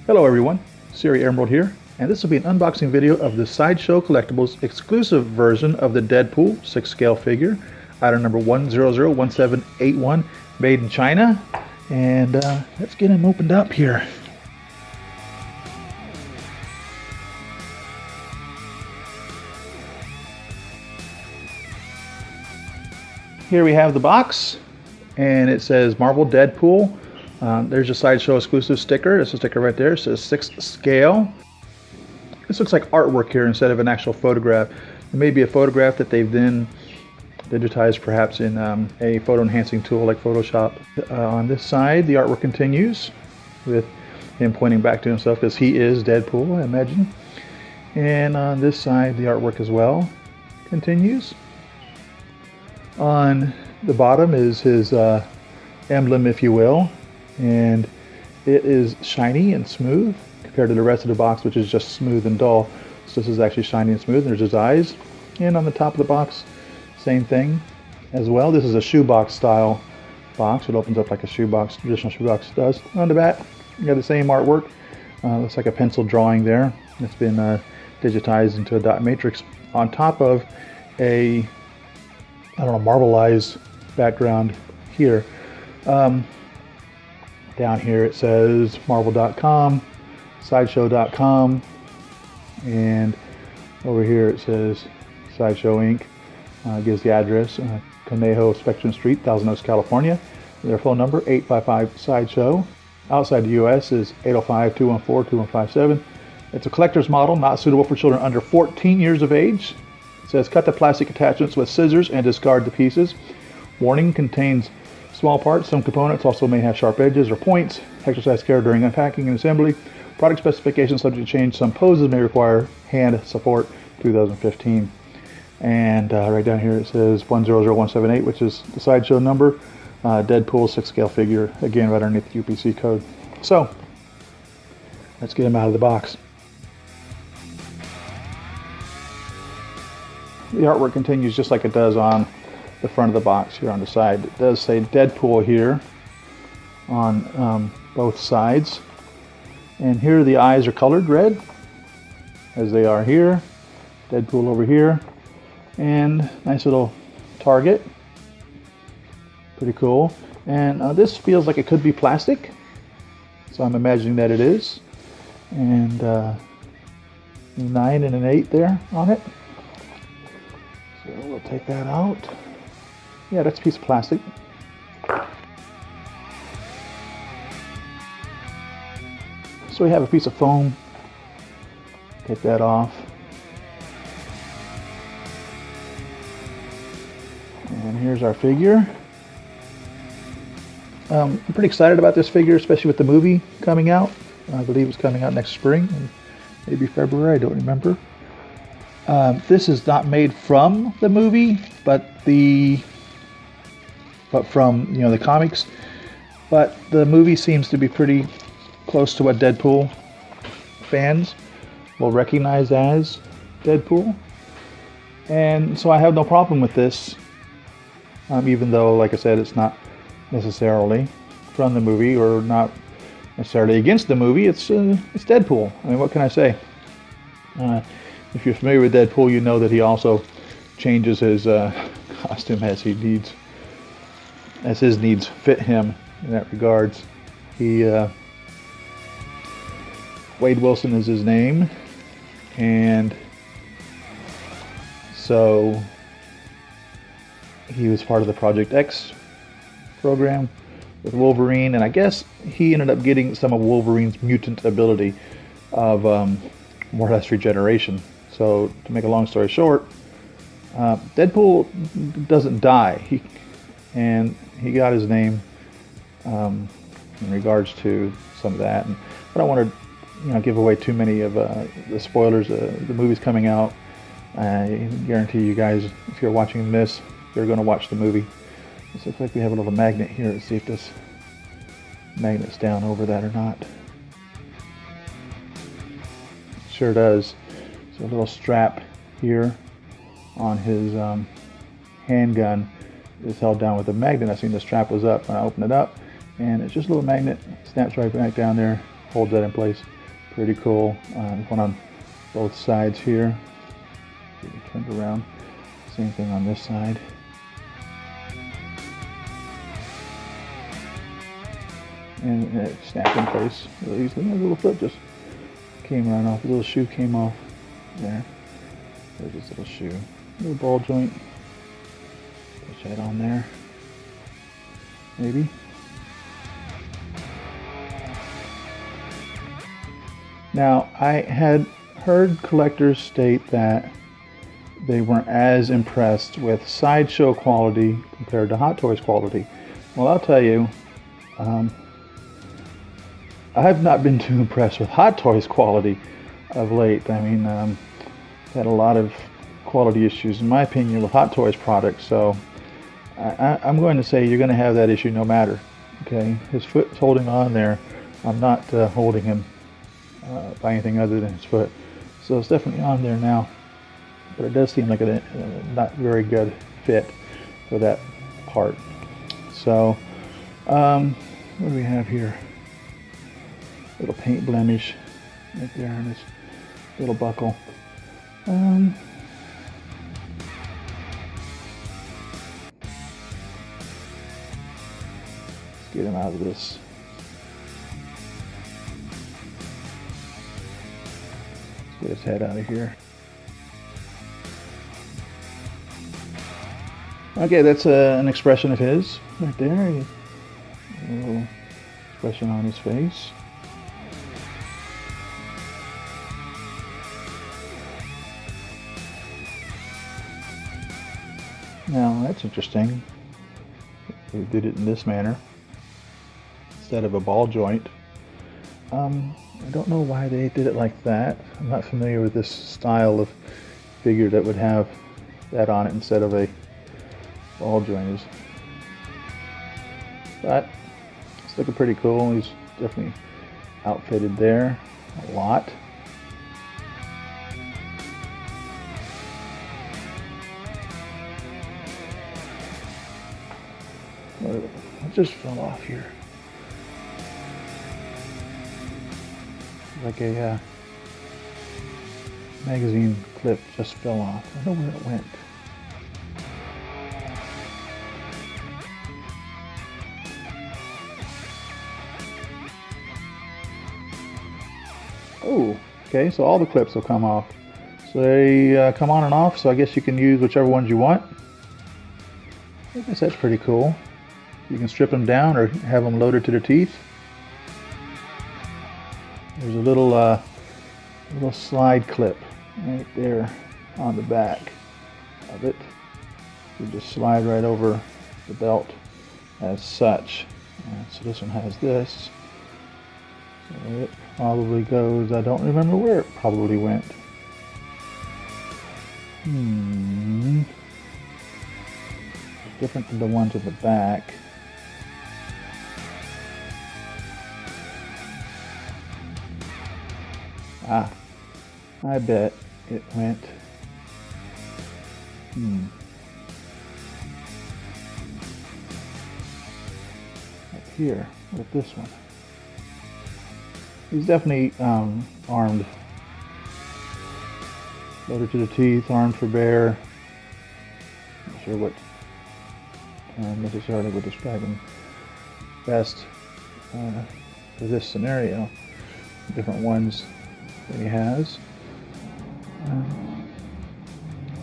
Hello everyone, Siri Emerald here, and this will be an unboxing video of the Sideshow Collectibles exclusive version of the Deadpool 6-scale figure, item number 1001781, made in China. And let's get him opened up here. Here we have the box, and it says Marvel Deadpool. There's a Sideshow exclusive sticker. There's a sticker right there. It says 6 scale. This looks like artwork here instead of an actual photograph. It may be a photograph that they've then digitized perhaps in a photo enhancing tool like Photoshop. On this side, the artwork continues with him pointing back to himself because he is Deadpool, I imagine. And on this side, the artwork as well continues. On the bottom is his emblem, if you will, and it is shiny and smooth compared to the rest of the box, which is just smooth and dull. So this is actually shiny and smooth. There's his eyes, and on the top of the box, same thing as well. This is a shoebox style box. It opens up like a shoebox, traditional shoebox does. On the back, you got the same artwork. Looks like a pencil drawing there. It's been digitized into a dot matrix on top of a, I don't know, marbleized background here. Down here it says marvel.com, sideshow.com, and over here it says Sideshow Inc. Gives the address, Conejo Spectrum Street, Thousand Oaks, California. Their phone number, 855-SIDESHOW. Outside the U.S. is 805-214-2157. It's a collector's model, not suitable for children under 14 years of age. It says cut the plastic attachments with scissors and discard the pieces. Warning, contains small parts. Some components also may have sharp edges or points. Exercise care during unpacking and assembly. Product specifications subject to change. Some poses may require hand support. 2015. And right down here it says 100178, which is the Sideshow number. Deadpool 6-scale figure, again right underneath the UPC code. So let's get him out of the box. The artwork continues just like it does on the front of the box here on the side. It does say Deadpool here on both sides. And here the eyes are colored red, as they are here. Deadpool over here. And nice little target. Pretty cool. And this feels like it could be plastic. So I'm imagining that it is. And 9 and an 8 there on it. So we'll take that out. Yeah, that's a piece of plastic. So we have a piece of foam. Take that off. And here's our figure. I'm pretty excited about this figure, especially with the movie coming out. I believe it's coming out next spring, maybe February, I don't remember. This is not made from the movie, but from the comics. But the movie seems to be pretty close to what Deadpool fans will recognize as Deadpool. And so I have no problem with this, even though, like I said, it's not necessarily from the movie or not necessarily against the movie. It's Deadpool. I mean, what can I say? If you're familiar with Deadpool, you know that he also changes his costume as he needs, as his needs fit him in that regards. Wade Wilson is his name, and so he was part of the Project X program with Wolverine, and I guess he ended up getting some of Wolverine's mutant ability of more or less regeneration. So to make a long story short, Deadpool doesn't die. He got his name in regards to some of that. And I don't want to give away too many of the spoilers. The movie's coming out. I guarantee you guys, if you're watching this, you're going to watch the movie. It looks like we have a little magnet here. Let's see if this magnet's down over that or not. It sure does. So a little strap here on his handgun is held down with a magnet. I seen the strap was up when I opened it up, and it's just a little magnet. Snaps right back down there, holds that in place. pretty cool. One on both sides here. Get it turned around. Same thing on this side. And it snapped in place really easily. My little foot just came right off. The little shoe came off there. There's this little shoe. Little ball joint. Push that on there. Maybe. Now, I had heard collectors state that they weren't as impressed with Sideshow quality compared to Hot Toys quality. Well, I'll tell you, I've not been too impressed with Hot Toys quality of late. I mean, had a lot of quality issues, in my opinion, with Hot Toys products. So I'm going to say you're going to have that issue no matter. Okay, his foot's holding on there. I'm not holding him by anything other than his foot. So it's definitely on there now. But it does seem like a not very good fit for that part. So, what do we have here? Little paint blemish right there on this little buckle. Let's get him out of this. Let's get his head out of here. Okay, that's an expression of his right there. A little expression on his face. Now that's interesting. They did it in this manner instead of a ball joint. I don't know why they did it like that. I'm not familiar with this style of figure that would have that on it instead of a ball joint. But it's looking pretty cool. He's definitely outfitted there a lot. It just fell off here. Like a magazine clip just fell off. I don't know where it went. Oh, okay, so all the clips will come off. So they come on and off, so I guess you can use whichever ones you want. I guess that's pretty cool. You can strip them down or have them loaded to their teeth. There's a little slide clip right there on the back of it. You just slide right over the belt as such. So this one has this. So it probably goes, I don't remember where it probably went. Different than the ones in the back. Ah, I bet it went. Up here with this one. He's definitely armed. Loaded to the teeth, armed for bear. Not sure what necessarily would describe him best for this scenario. Different ones that he has.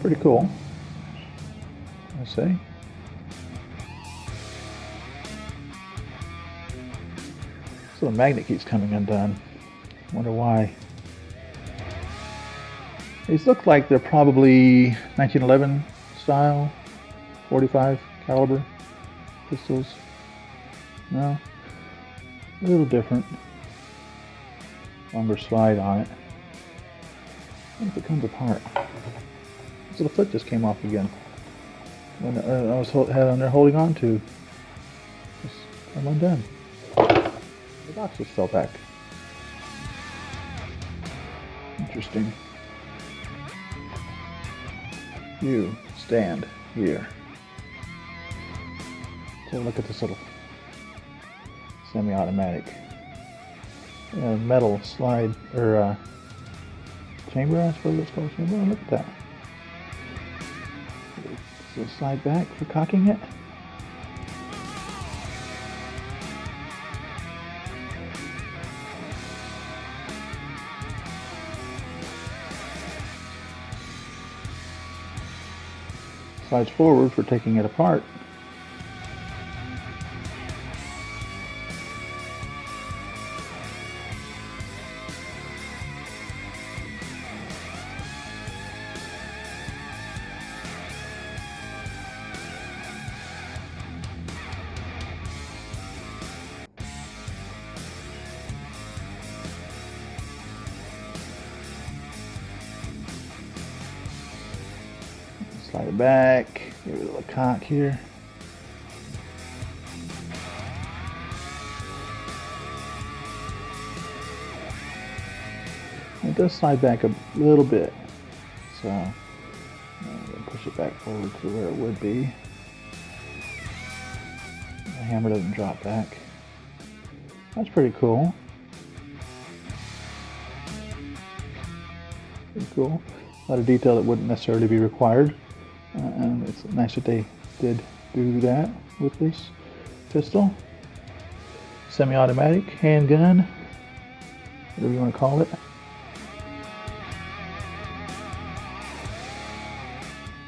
Pretty cool, I say. So the magnet keeps coming undone. Wonder why. These look like they're probably 1911 style, 45 caliber pistols. No, a little different. Longer slide on it. What if it comes apart? So the foot just came off again. When I was had on there holding on to. Just come undone. The box just fell back. Interesting. You stand here. Take a look at this little semi-automatic metal slide or chamber, I suppose it's called chamber. Oh, look at that. So slide back for cocking it. Slides forward for taking it apart. Slide it back, give it a little cock here. It does slide back a little bit, so I'm going to push it back forward to where it would be. The hammer doesn't drop back. That's pretty cool. Pretty cool. A lot of detail that wouldn't necessarily be required. And it's nice that they did do that with this pistol. Semi-automatic handgun, whatever you want to call it.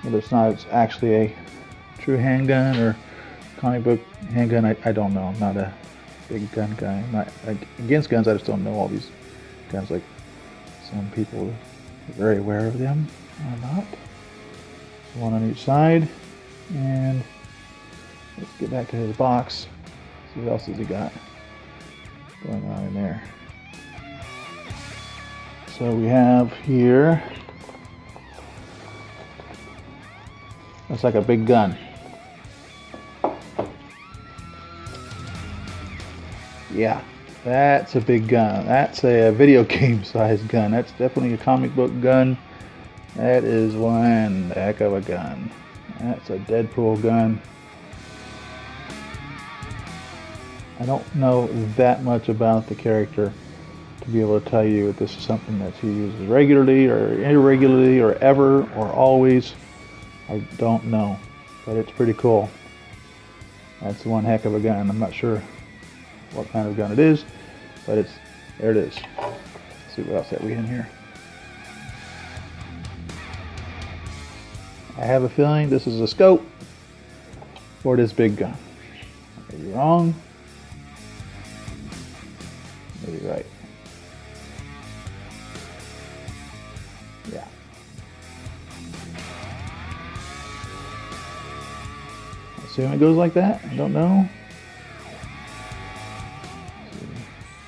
Whether it's not, it's actually a true handgun or comic book handgun, I don't know. I'm not a big gun guy. I'm not against guns, I just don't know all these guns like some people are very aware of them. I'm not. One on each side, and let's get back to his box. See what else has he got going on in there. So we have here, looks like a big gun. Yeah, that's a big gun. That's a video game size gun. That's definitely a comic book gun. That is one heck of a gun. That's a Deadpool gun. I don't know that much about the character to be able to tell you if this is something that he uses regularly or irregularly or ever or always. I don't know, but it's pretty cool. That's one heck of a gun. I'm not sure what kind of gun it is, but there it is. Let's see what else have we in here. I have a feeling this is a scope for this big gun. I may be wrong. Maybe right. Yeah. I assume it goes like that. I don't know.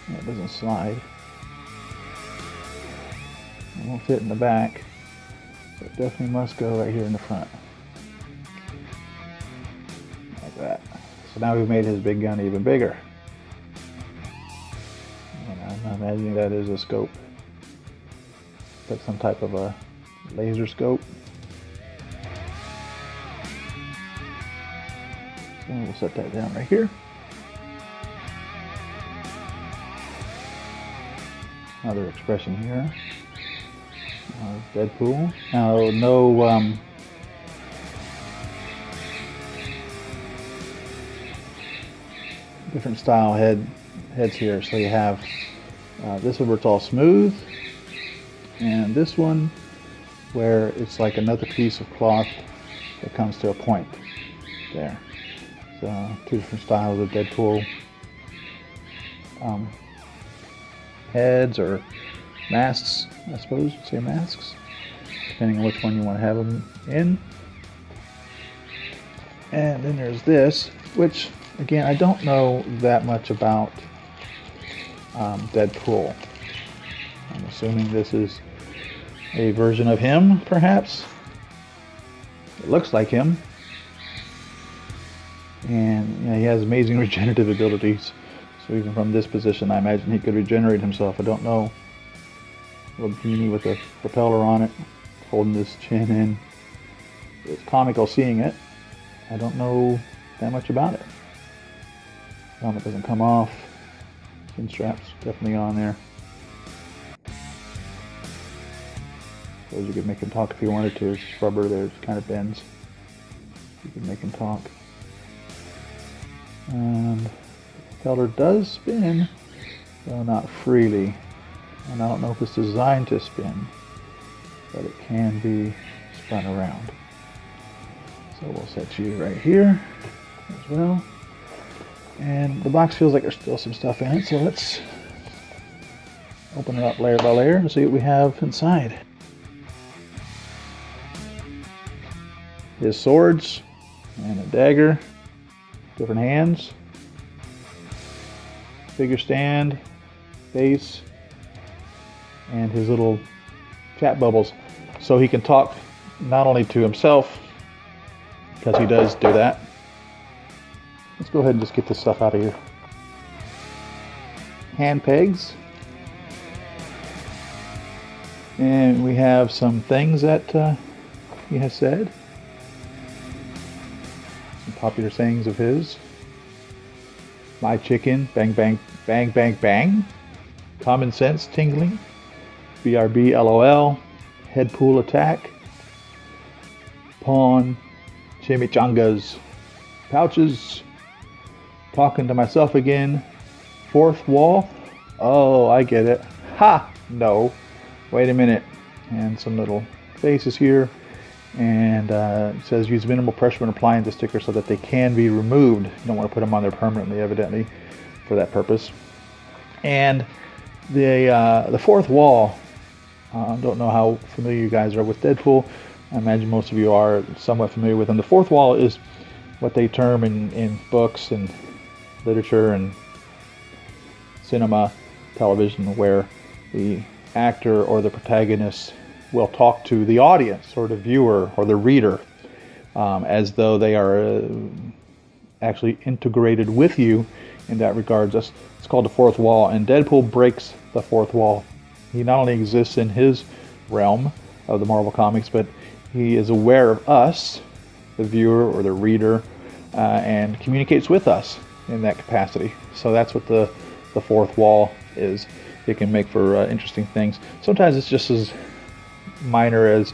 It doesn't slide. It won't fit in the back. So it definitely must go right here in the front. Like that. So now we've made his big gun even bigger. And I'm imagining that is a scope. Like some type of a laser scope. So we'll set that down right here. Another expression here. Deadpool. Now, no different style heads here. So you have this one where it's all smooth, and this one where it's like another piece of cloth that comes to a point there. So two different styles of Deadpool heads or masks, I suppose you'd say masks, depending on which one you want to have them in. And then there's this, which again I don't know that much about Deadpool. I'm assuming this is a version of him, perhaps. It looks like him, and he has amazing regenerative abilities. So even from this position, I imagine he could regenerate himself. I don't know. A little genie with a propeller on it, holding his chin in. It's comical seeing it. I don't know that much about it. Helmet doesn't come off. Chin strap's definitely on there. Suppose you could make him talk if you wanted to. It's rubber there, it kind of bends. You could make him talk. And the propeller does spin, though not freely. And I don't know if it's designed to spin, but it can be spun around. So we'll set you right here as well. And the box feels like there's still some stuff in it, so let's open it up layer by layer and see what we have inside. His swords and a dagger, different hands, figure stand, base, and his little chat bubbles, so he can talk not only to himself, because he does do that. Let's go ahead and just get this stuff out of here. Hand pegs. And we have some things that he has said. Some popular sayings of his. My chicken, bang, bang, bang, bang, bang. Common sense, tingling. BRB, LOL. Headpool attack. Pawn. Chimichangas. Pouches. Talking to myself again. Fourth wall. Oh, I get it. Ha! No. Wait a minute. And some little faces here. And it says use minimal pressure when applying the sticker so that they can be removed. You don't want to put them on there permanently, evidently, for that purpose. And the fourth wall, I don't know how familiar you guys are with Deadpool. I imagine most of you are somewhat familiar with them. The fourth wall is what they term in books and literature and cinema, television, where the actor or the protagonist will talk to the audience or the viewer or the reader as though they are actually integrated with you in that regard. It's called the fourth wall, and Deadpool breaks the fourth wall. He not only exists in his realm of the Marvel Comics, but he is aware of us, the viewer or the reader, and communicates with us in that capacity. So that's what the fourth wall is. It can make for interesting things. Sometimes it's just as minor as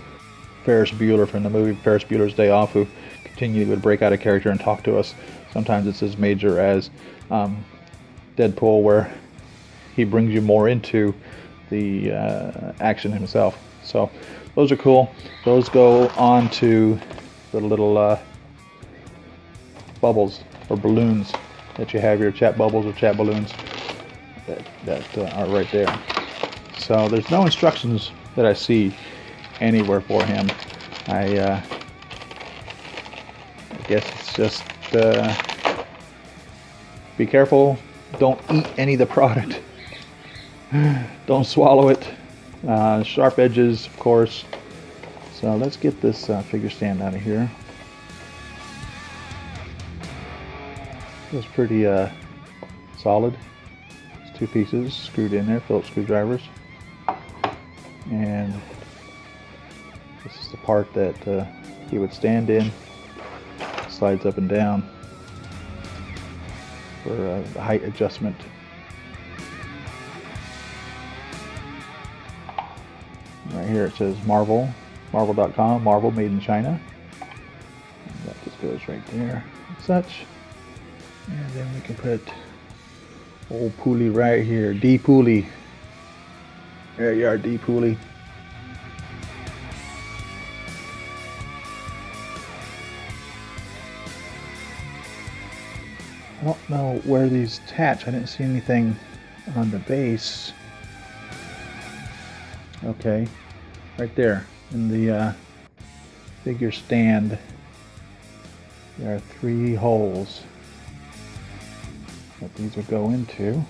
Ferris Bueller from the movie Ferris Bueller's Day Off, who continually would break out of character and talk to us. Sometimes it's as major as Deadpool, where he brings you more into the action himself. So those are cool. Those go on to the little bubbles or balloons that you have, your chat bubbles or chat balloons that are right there. So there's no instructions that I see anywhere for him. I guess it's just be careful, don't eat any of the product, don't swallow it, sharp edges of course. So let's get this figure stand out of here. It's pretty solid. It's two pieces screwed in there, Phillips screwdrivers. And this is the part that he would stand in, slides up and down for the height adjustment. Right here it says Marvel, Marvel.com, Marvel made in China. And that just goes right there and such. And then we can put old Poolie right here, D Poolie. There you are, D Poolie. I don't know where these attach. I didn't see anything on the base. Okay, right there in the figure stand, there are 3 holes that these would go into.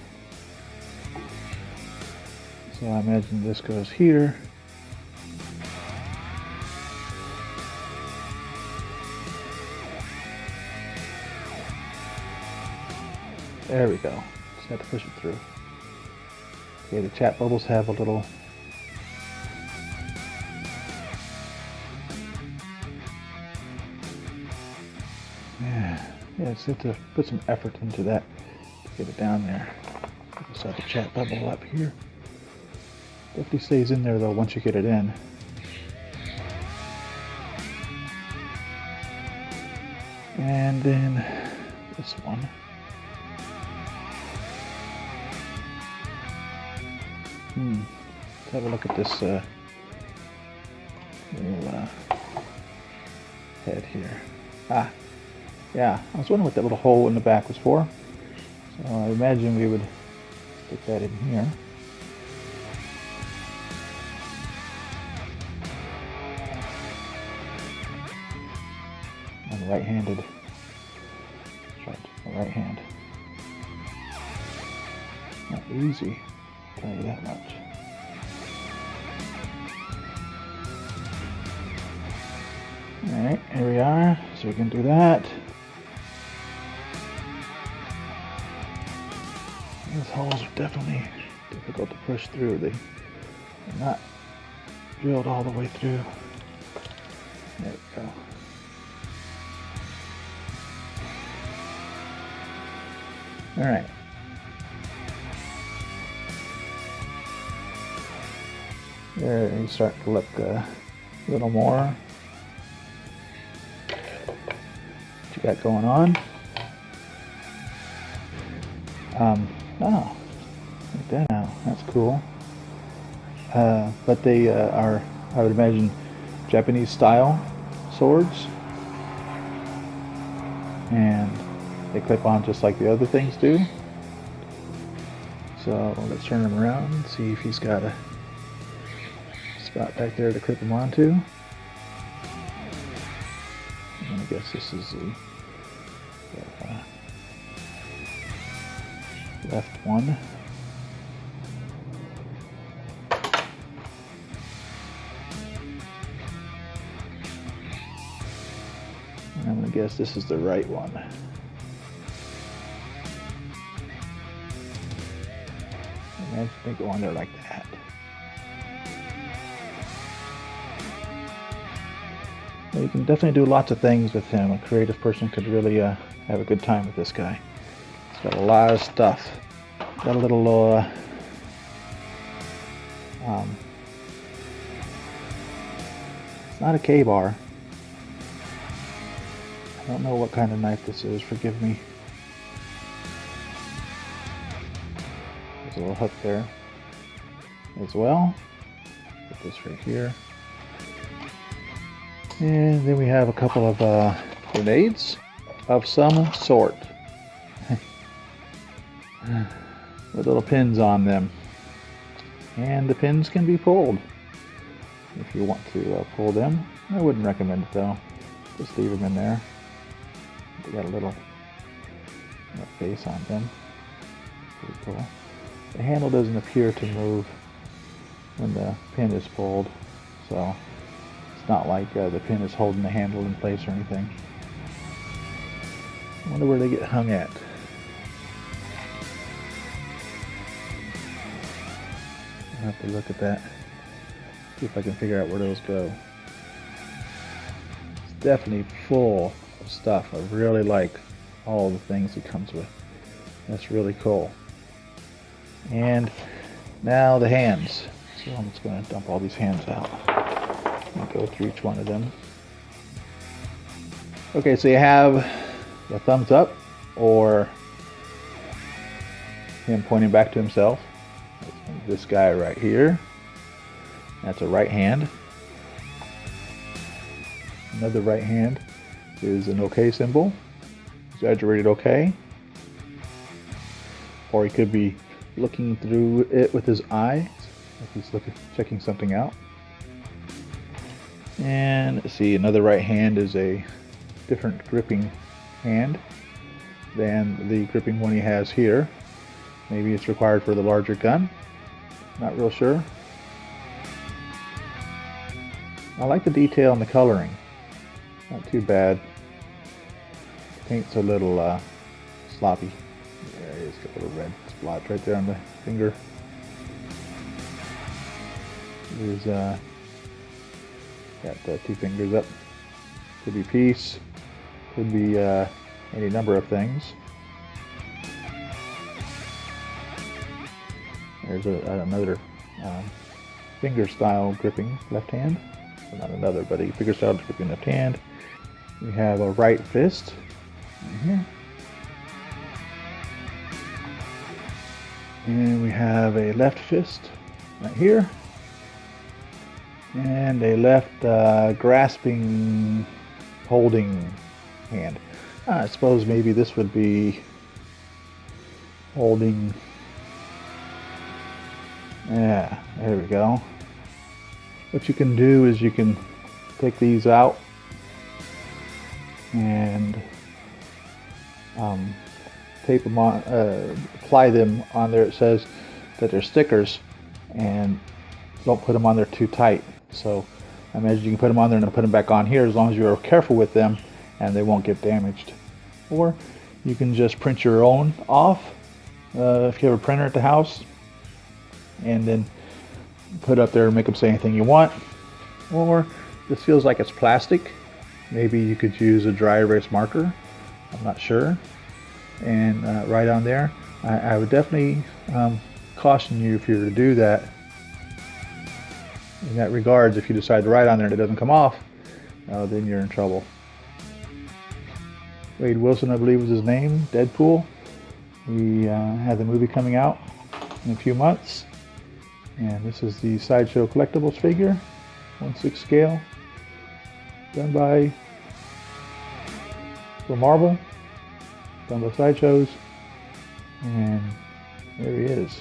So I imagine this goes here. There we go. Just have to push it through. Okay, the chat bubbles have a little yeah, it's have to put some effort into that to get it down there. Set the chat bubble up here. Definitely stays in there though once you get it in. And then this one. Let's have a look at this little head here. Ah, yeah, I was wondering what that little hole in the back was for. So I imagine we would stick that in here. I'm right-handed. Try the right hand. Not easy, I'll tell you that much. Alright, here we are. So we can do that. These holes are definitely difficult to push through. They're not drilled all the way through. There we go. Alright. There, you start to look a little more. What you got going on? Oh, like that now. That's cool. But they are, I would imagine, Japanese style swords. And they clip on just like the other things do. So let's turn him around and see if he's got a spot back there to clip him onto. And I guess this is the left one. And I'm going to guess this is the right one. Imagine they go on there like that. Well, you can definitely do lots of things with him. A creative person could really have a good time with this guy. He's got a lot of stuff. Got a little it's not a K-bar. I don't know what kind of knife this is, forgive me. There's a little hook there as well. Put this right here. And then we have a couple of grenades of some sort. With little pins on them. And the pins can be pulled if you want to pull them. I wouldn't recommend it though. Just leave them in there. They got a little face on them. Pretty cool. The handle doesn't appear to move when the pin is pulled, so it's not like the pin is holding the handle in place or anything. I wonder where they get hung at. I'll have to look at that. See if I can figure out where those go. It's definitely full of stuff. I really like all the things it comes with. That's really cool. And now the hands. So I'm just going to dump all these hands out and go through each one of them. Okay, so you have the thumbs up, or him pointing back to himself. This guy right here. That's a right hand. Another right hand is an OK symbol. Exaggerated OK. Or he could be looking through it with his eye, if he's checking something out. And let's see, another right hand is a different gripping hand than the gripping one he has here. Maybe it's required for the larger gun. Not real sure. I like the detail and the coloring. Not too bad. Paint's a little sloppy. There it is, got a little red splotch right there on the finger. There's got two fingers up. Could be peace. Could be any number of things. There's another finger style gripping left hand. Well, not another, but a finger style gripping left hand. We have a right fist right here. And we have a left fist right here. And a left grasping, holding hand. I suppose maybe this would be holding. Yeah, there we go. What you can do is you can take these out and tape them on, apply them on there. It says that they're stickers, and don't put them on there too tight. So I imagine you can put them on there and then put them back on here, as long as you're careful with them and they won't get damaged. Or you can just print your own off if you have a printer at the house, and then put up there and make them say anything you want. Or this feels like it's plastic. Maybe you could use a dry erase marker. I'm not sure. And write on there. I would definitely caution you, if you were to do that, in that regards, if you decide to write on there and it doesn't come off, then you're in trouble. Wade Wilson, I believe was his name, Deadpool. We have the movie coming out in a few months. And this is the Sideshow Collectibles figure, 1/6 scale, done by Marvel, done by Sideshows, and there he is.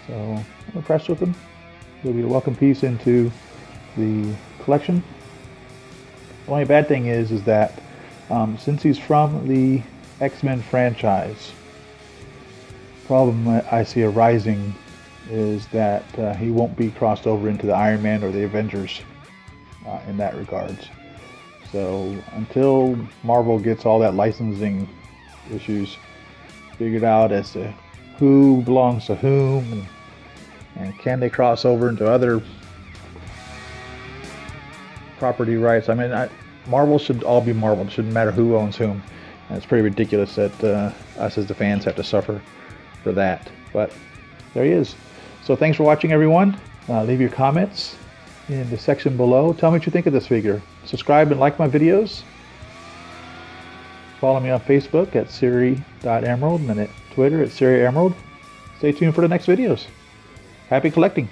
So I'm impressed with him. He'll be a welcome piece into the collection. The only bad thing is that since he's from the X-Men franchise, problem I see arising is that he won't be crossed over into the Iron Man or the Avengers in that regards. So until Marvel gets all that licensing issues figured out as to who belongs to whom, and can they cross over into other property rights. I mean, Marvel should all be Marvel. It shouldn't matter who owns whom. And it's pretty ridiculous that us as the fans have to suffer for that. But there he is. So thanks for watching, everyone. Leave your comments in the section below. Tell me what you think of this figure. Subscribe and like my videos. Follow me on Facebook at Siri.Emerald and at Twitter at Siri Emerald. Stay tuned for the next videos. Happy collecting!